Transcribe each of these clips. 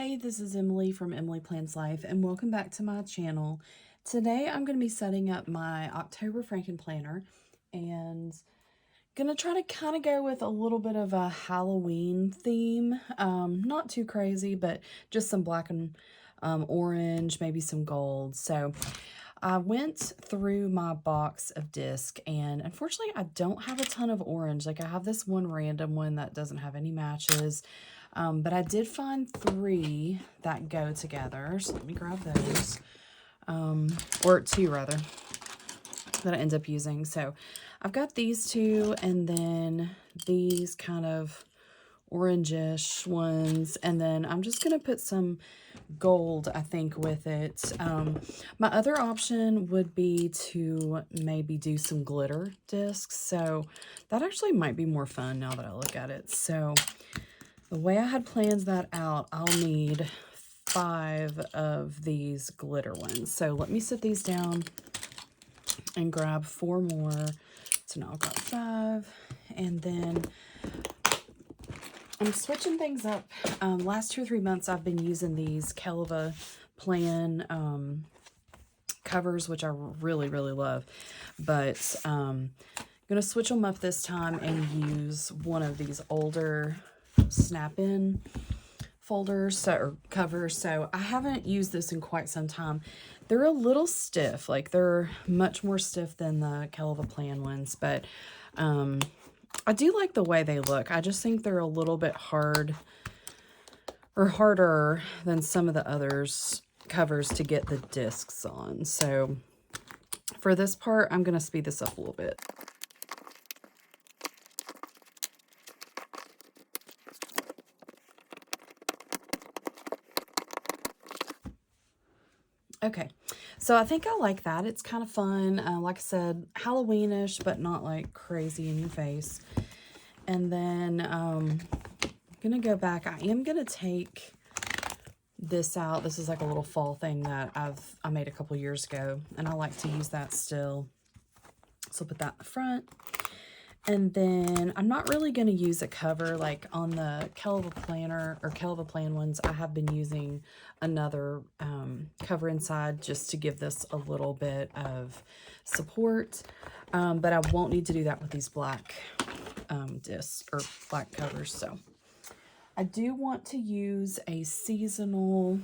Hey, this is Emily from Emily Plans Life, and welcome back to my channel. Today I'm going to be setting up my October Frankenplanner and going to try to kind of go with a little bit of a Halloween theme. Not too crazy, but just some black and orange, maybe some gold. So I went through my box of disc, and unfortunately I don't have a ton of orange. Like, I have this one random one that doesn't have any matches. But I did find 3 that go together, so let me grab those, or 2 rather, that I end up using. So I've got these 2, and then these kind of orangish ones, and then I'm just going to put some gold, I think, with it. My other option would be to maybe do some glitter discs, so that actually might be more fun now that I look at it. So the way I had planned that out, I'll need 5 of these glitter ones. So let me set these down and grab 4 more. So now I've got 5. And then I'm switching things up. Last 2 or 3 months, I've been using these Kelva Plan covers, which I really, really love. But I'm going to switch them up this time and use one of these older snap-in folders or covers. So I haven't used this in quite some time. They're a little stiff, like they're much more stiff than the Kelva Plan ones, but I do like the way they look. I just think they're a little bit hard or harder than some of the others covers to get the discs on. So for this part, I'm going to speed this up a little bit. Okay, so I think I like that. It's kind of fun. Like I said, Halloweenish, but not like crazy in your face. And then I'm going to go back. I am going to take this out. This is like a little fall thing that I made a couple years ago, and I like to use that still. So I'll put that in the front. And then I'm not really going to use a cover like on the Kelva Planner or Kelva Plan ones. I have been using another cover inside just to give this a little bit of support. But I won't need to do that with these black discs or black covers. So I do want to use a seasonal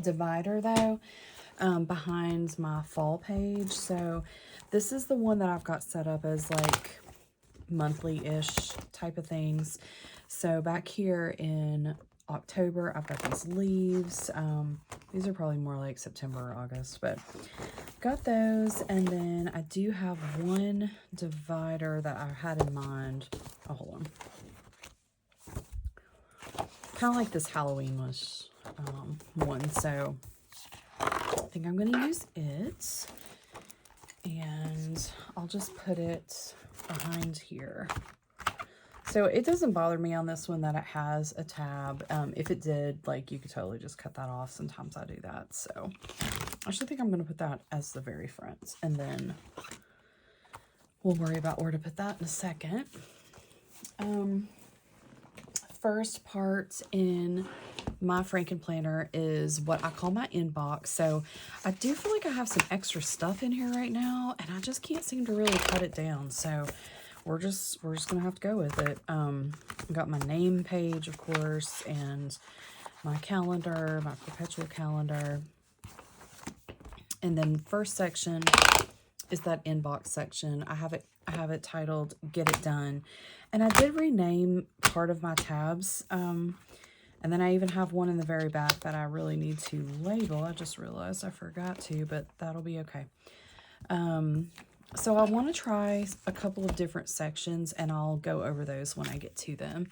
divider though behind my fall page. So this is the one that I've got set up as like monthly-ish type of things. So back here in October, I've got these leaves. These are probably more like September or August, but got those. And then I do have one divider that I had in mind. Oh, hold on. Kind of like this Halloween-ish one. So I think I'm going to use it. And I'll just put it behind here. So it doesn't bother me on this one that it has a tab. If it did, like, you could totally just cut that off. Sometimes I do that. So I actually think I'm going to put that as the very front. And then we'll worry about where to put that in a second. First part in my Frankenplanner is what I call my inbox. So I do feel like I have some extra stuff in here right now, and I just can't seem to really cut it down. So we're just gonna have to go with it. I've got my name page, of course, and my calendar, my perpetual calendar. And then first section is that inbox section. I have it titled Get It Done. And I did rename part of my tabs. And then I even have one in the very back that I really need to label. I just realized I forgot to, but that'll be okay. So I want to try a couple of different sections, and I'll go over those when I get to them.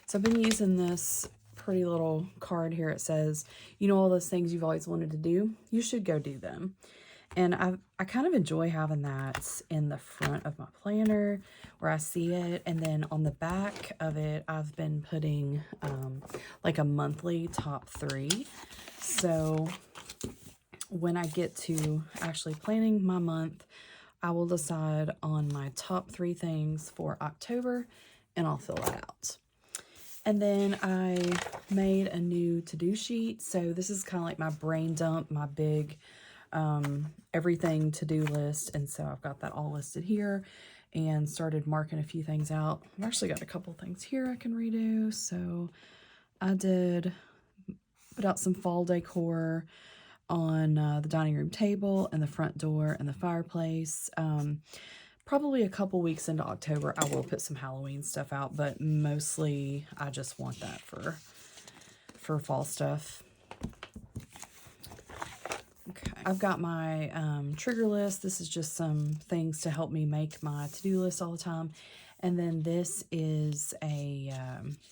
So I've been using this pretty little card here. It says, you know, all those things you've always wanted to do, you should go do them. And I kind of enjoy having that in the front of my planner where I see it. And then on the back of it, I've been putting like a monthly top 3. So when I get to actually planning my month, I will decide on my top 3 things for October, and I'll fill that out. And then I made a new to-do sheet. So this is kind of like my brain dump, my big everything to-do list. And so I've got that all listed here and started marking a few things out. I've actually got a couple things here I can redo. So I did put out some fall decor on the dining room table and the front door and the fireplace. Probably a couple weeks into October, I will put some Halloween stuff out, but mostly I just want that for fall stuff. Okay, I've got my trigger list. This is just some things to help me make my to-do list all the time. And then this is a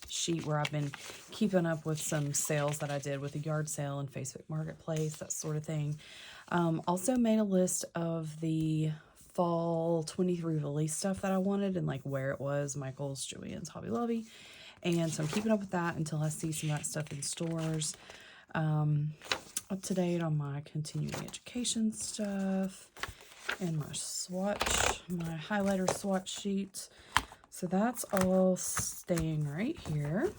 sheet where I've been keeping up with some sales that I did with the yard sale and Facebook Marketplace, that sort of thing. Also made a list of the fall 23 release stuff that I wanted and like where it was, Michael's, Joann's, Hobby Lobby. And so I'm keeping up with that until I see some of that stuff in stores. Up to date on my continuing education stuff and my swatch, my highlighter swatch sheet. So that's all staying right here.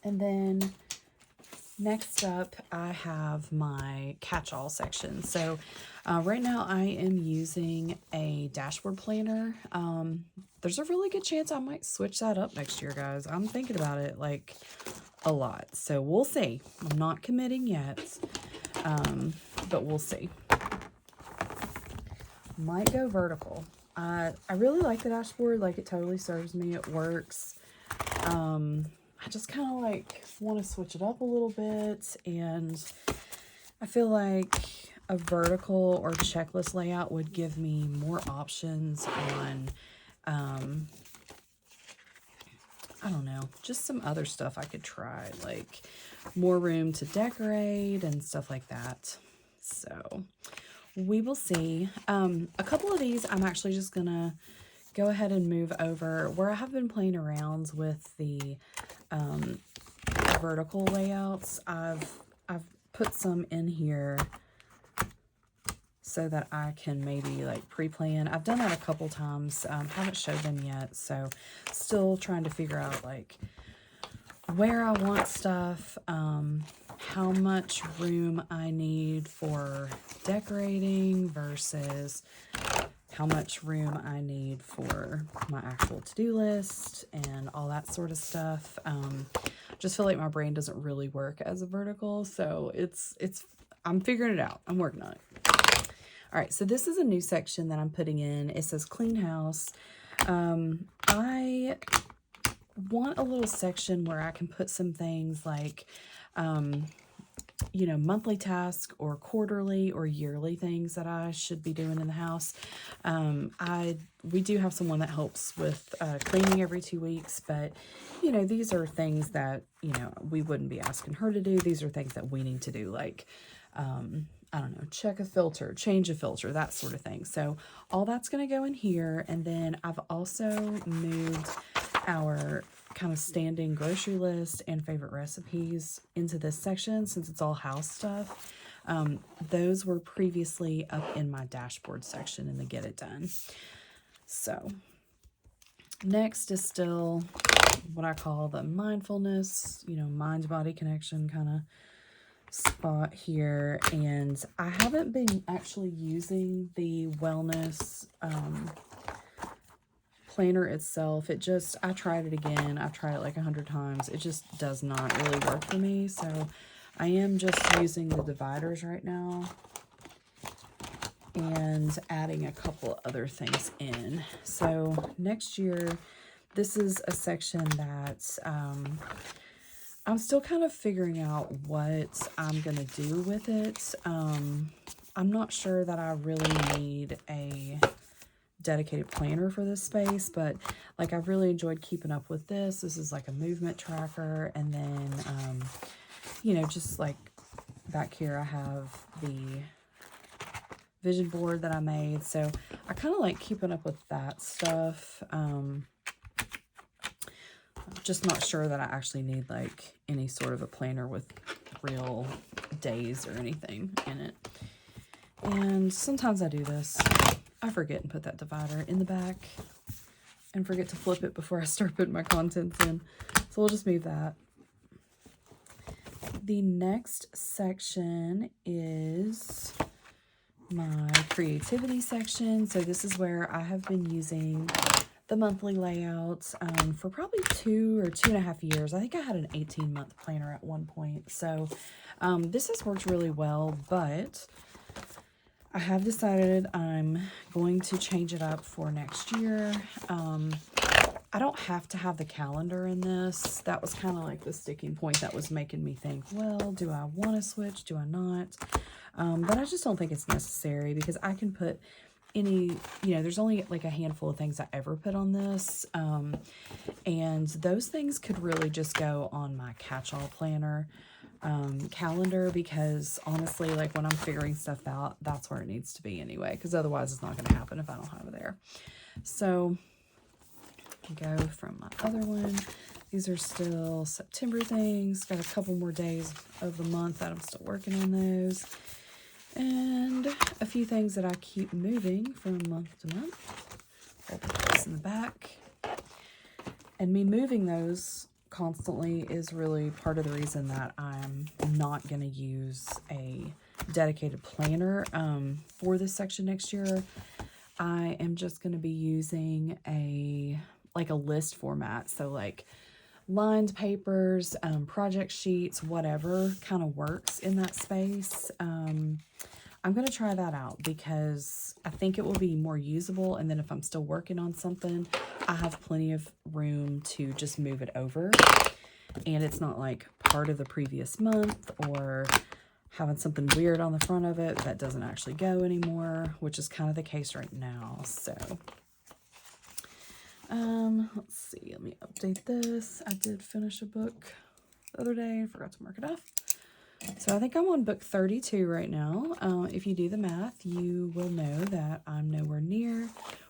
And then next up, I have my catch-all section. So right now I am using a dashboard planner. There's a really good chance I might switch that up next year, guys. I'm thinking about it like a lot. So we'll see. I'm not committing yet, but we'll see. Might go vertical. I really like the dashboard. Like, it totally serves me. It works. I just kind of like want to switch it up a little bit, and I feel like a vertical or checklist layout would give me more options on I don't know, just some other stuff I could try, like more room to decorate and stuff like that. So we will see. A couple of these I'm actually just gonna go ahead and move over where I have been playing around with the vertical layouts. I've put some in here so that I can maybe like pre-plan. I've done that a couple times. Haven't showed them yet, so still trying to figure out like where I want stuff, how much room I need for decorating versus how much room I need for my actual to-do list and all that sort of stuff. Just feel like my brain doesn't really work as a vertical, so I'm figuring it out. I'm working on it. All right, so this is a new section that I'm putting in. It says clean house. I want a little section where I can put some things like, you know, monthly task or quarterly or yearly things that I should be doing in the house. We do have someone that helps with cleaning every 2 weeks, but, you know, these are things that, you know, we wouldn't be asking her to do. These are things that we need to do, like, I don't know, check a filter, change a filter, that sort of thing. So all that's going to go in here. And then I've also moved our kind of standing grocery list and favorite recipes into this section since it's all house stuff. Those were previously up in my dashboard section in the Get It Done. So next is still what I call the mindfulness, you know, mind-body connection kind of spot here. And I haven't been actually using the wellness planner itself. I tried it again. I've tried it like 100 times. It just does not really work for me. So I am just using the dividers right now and adding a couple other things in. So next year, this is a section that I'm still kind of figuring out what I'm going to do with it. I'm not sure that I really need a dedicated planner for this space, but like I've really enjoyed keeping up with this. This is like a movement tracker, and then you know, just like back here I have the vision board that I made, so I kind of like keeping up with that stuff. Just not sure that I actually need like any sort of a planner with real days or anything in it. And sometimes I do this. I forget and put that divider in the back. and forget to flip it before I start putting my contents in. So we'll just move that. The next section is my creativity section. So this is where I have been using the monthly layouts for probably 2 or 2.5 years. I think I had an 18-month planner at one point. So this has worked really well, but I have decided I'm going to change it up for next year. I don't have to have the calendar in this. That was kind of like the sticking point that was making me think, well, do I want to switch? Do I not? But I just don't think it's necessary because I can put any, there's only like a handful of things I ever put on this. And those things could really just go on my catch-all planner calendar, because honestly, like when I'm figuring stuff out, that's where it needs to be anyway, because otherwise it's not going to happen if I don't have it there. So go from my other one. These are still September things. Got a couple more days of the month that I'm still working on those. And a few things that I keep moving from month to month. I'll put this in the back. And me moving those constantly is really part of the reason that I'm not going to use a dedicated planner for this section next year. I am just going to be using a list format. So like lined papers, project sheets, whatever kind of works in that space. I'm going to try that out because I think it will be more usable. And then if I'm still working on something, I have plenty of room to just move it over. And it's not like part of the previous month or having something weird on the front of it that doesn't actually go anymore, which is kind of the case right now. So let's see, let me update this. I did finish a book the other day. I forgot to mark it off. So I think I'm on book 32 right now. If you do the math, you will know that I'm nowhere near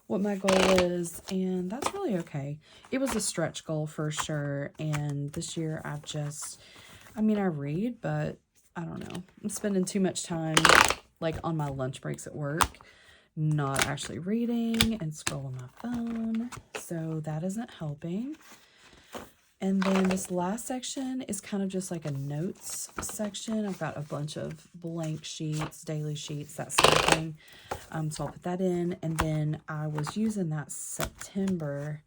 what my goal is, and that's really okay. It was a stretch goal for sure, and this year I read, but I don't know. I'm spending too much time like on my lunch breaks at work, not actually reading and scrolling my phone, so that isn't helping. And then this last section is kind of just like a notes section. I've got a bunch of blank sheets, daily sheets, that sort of thing. So I'll put that in. And then I was using that September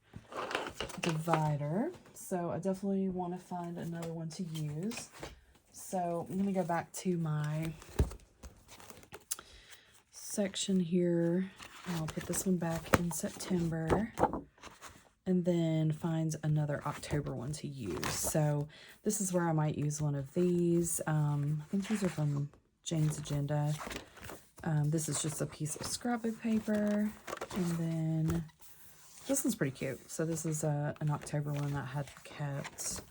divider. So I definitely want to find another one to use. So I'm going to go back to my section here. I'll put this one back in September. And then find another October one to use. So this is where I might use one of these. I think these are from Jane's Agenda. This is just a piece of scrapbook paper. And then this one's pretty cute. So this is an October one that I had kept.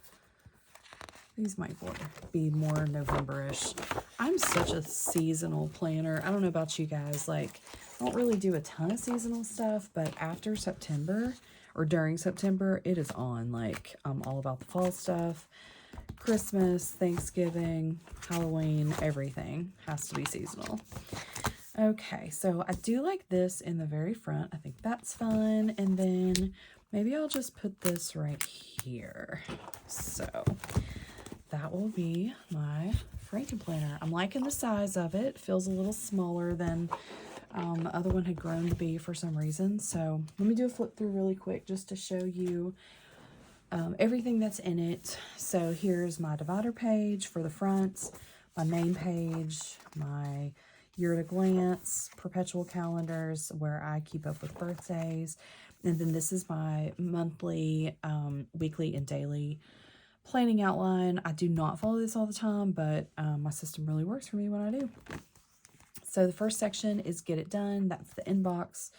These might be more November-ish. I'm such a seasonal planner. I don't know about you guys. Like, I don't really do a ton of seasonal stuff, but after September or during September, it is on. Like, I'm all about the fall stuff. Christmas, Thanksgiving, Halloween, everything has to be seasonal. Okay, so I do like this in the very front. I think that's fun. And then maybe I'll just put this right here. So that will be my Frankenplanner. I'm liking the size of it. Feels a little smaller than the other one had grown to be for some reason. So let me do a flip through really quick just to show you everything that's in it. So here's my divider page for the front, my main page, my year at a glance, perpetual calendars where I keep up with birthdays. And then this is my monthly, weekly, and daily planning outline. I do not follow this all the time, but my system really works for me when I do. So the first section is get it done. That's the inbox.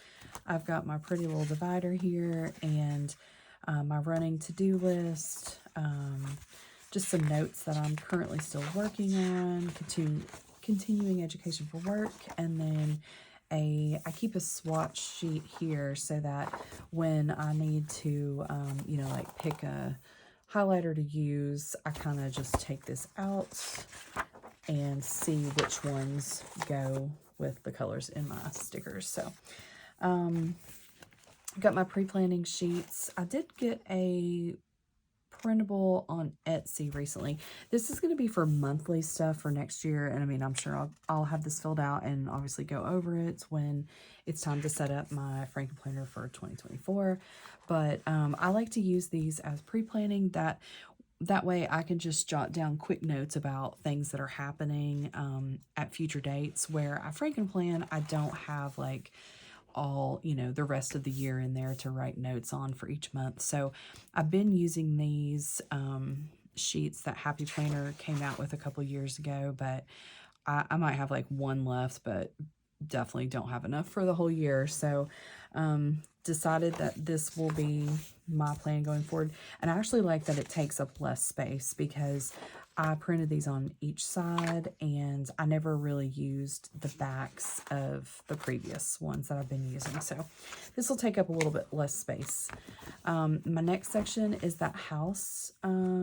I've got my pretty little divider here and my running to-do list. Just some notes that I'm currently still working on, continuing education for work, and then I keep a swatch sheet here so that when I need to, like pick a highlighter to use, I kind of just take this out and see which ones go with the colors in my stickers. So Got my pre-planning sheets. I did get a printable on Etsy recently. This is going to be for monthly stuff for next year, and I mean, I'm sure I'll have this filled out and obviously go over it when it's time to set up my Frankenplanner for 2024. But I like to use these as pre-planning. That way I can just jot down quick notes about things that are happening at future dates. Where I Frankenplan, I don't have like all, you know, the rest of the year in there to write notes on for each month. So I've been using these sheets that Happy Planner came out with a couple years ago, but I might have like one left, but definitely don't have enough for the whole year. So decided that this will be my plan going forward. And I actually like that it takes up less space because I printed these on each side and I never really used the backs of the previous ones that I've been using. So this will take up a little bit less space. My next section is that house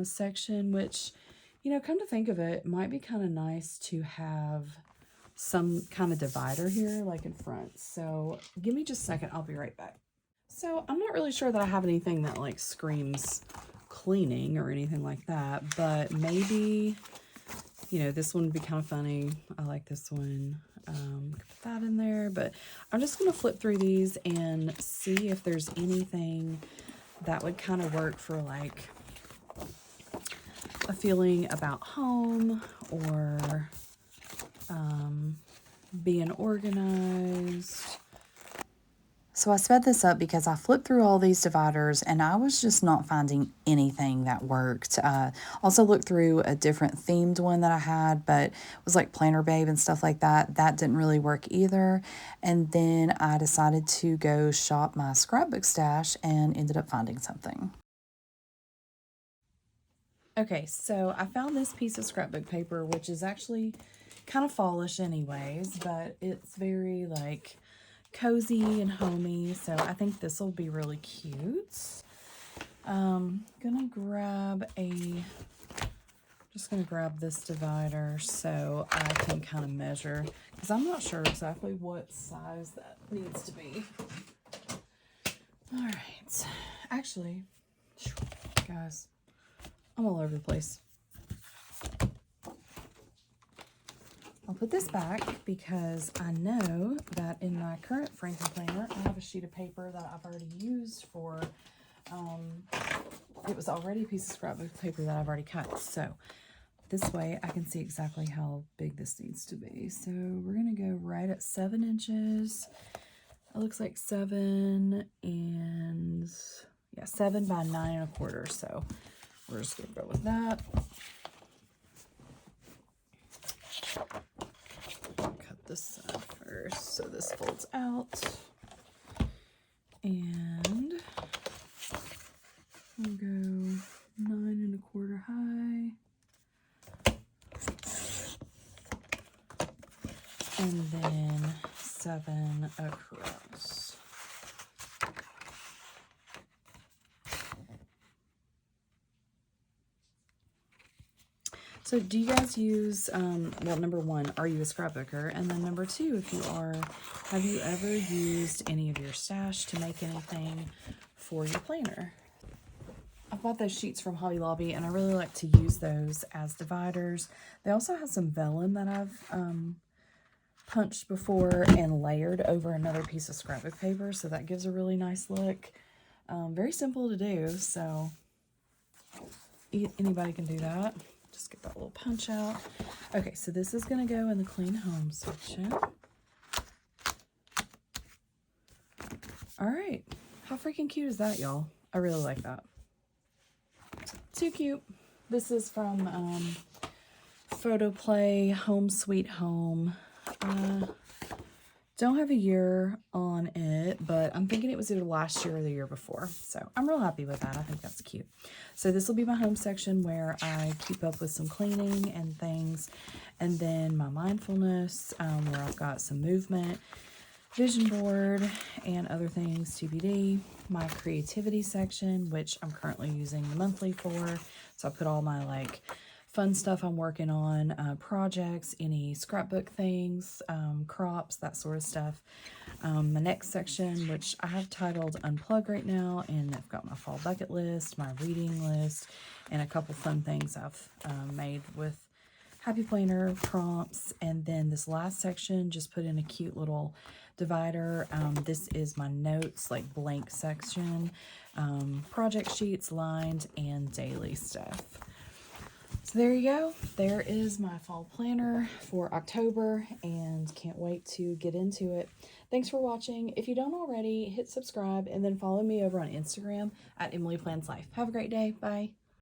section, which, you know, come to think of it, might be kind of nice to have some kind of divider here, like in front. So give me just a second. I'll be right back. So I'm not really sure that I have anything that like screams cleaning or anything like that, but maybe, you know, this one would be kind of funny. I like this one. Could put that in there, but I'm just going to flip through these and see if there's anything that would kind of work for like a feeling about home or being organized. So I sped this up because I flipped through all these dividers and I was just not finding anything that worked. Also looked through a different themed one that I had, but it was like Planner Babe and stuff like that. That didn't really work either. And then I decided to go shop my scrapbook stash and ended up finding something. Okay, so I found this piece of scrapbook paper, which is actually kind of fallish anyways, but it's very like cozy and homey, so I think this will be really cute. Just gonna grab this divider so I can kind of measure, because I'm not sure exactly what size that needs to be. All right, actually, guys, I'm all over the place. I'll put this back because I know that in my current Frankenplanner, I have a sheet of paper that I've already used for, it was already a piece of scrapbook paper that I've already cut. So this way I can see exactly how big this needs to be. So we're going to go right at 7 inches. It looks like 7 and, yeah, 7 by 9 1/4. So we're just going to go with that. Cut this side first so this folds out, and we'll go 9 1/4 high, and then 7 across. So do you guys use, well, number one, are you a scrapbooker? And then number two, if you are, have you ever used any of your stash to make anything for your planner? I bought those sheets from Hobby Lobby and I really like to use those as dividers. They also have some vellum that I've punched before and layered over another piece of scrapbook paper, so that gives a really nice look. Very simple to do, so anybody can do that. Just get that little punch out. Okay, so this is going to go in the clean home section. All right. How freaking cute is that, y'all? I really like that. Too cute. This is from Photo Play Home Sweet Home. Don't have a year on it, but I'm thinking it was either last year or the year before. So I'm real happy with that. I think that's cute. So this will be my home section where I keep up with some cleaning and things. And then my mindfulness, where I've got some movement, vision board, and other things TBD. My creativity section, which I'm currently using the monthly for. So I put all my like fun stuff I'm working on, projects, any scrapbook things, crops, that sort of stuff. My next section, which I have titled Unplug right now, and I've got my fall bucket list, my reading list, and a couple fun things I've made with Happy Planner prompts. And then this last section, just put in a cute little divider. This is my notes, like blank section, project sheets lined, and daily stuff. So there you go. There is my fall planner for October, and can't wait to get into it. Thanks for watching. If you don't already, hit subscribe and then follow me over on Instagram at Emily Plans Life. Have a great day. Bye.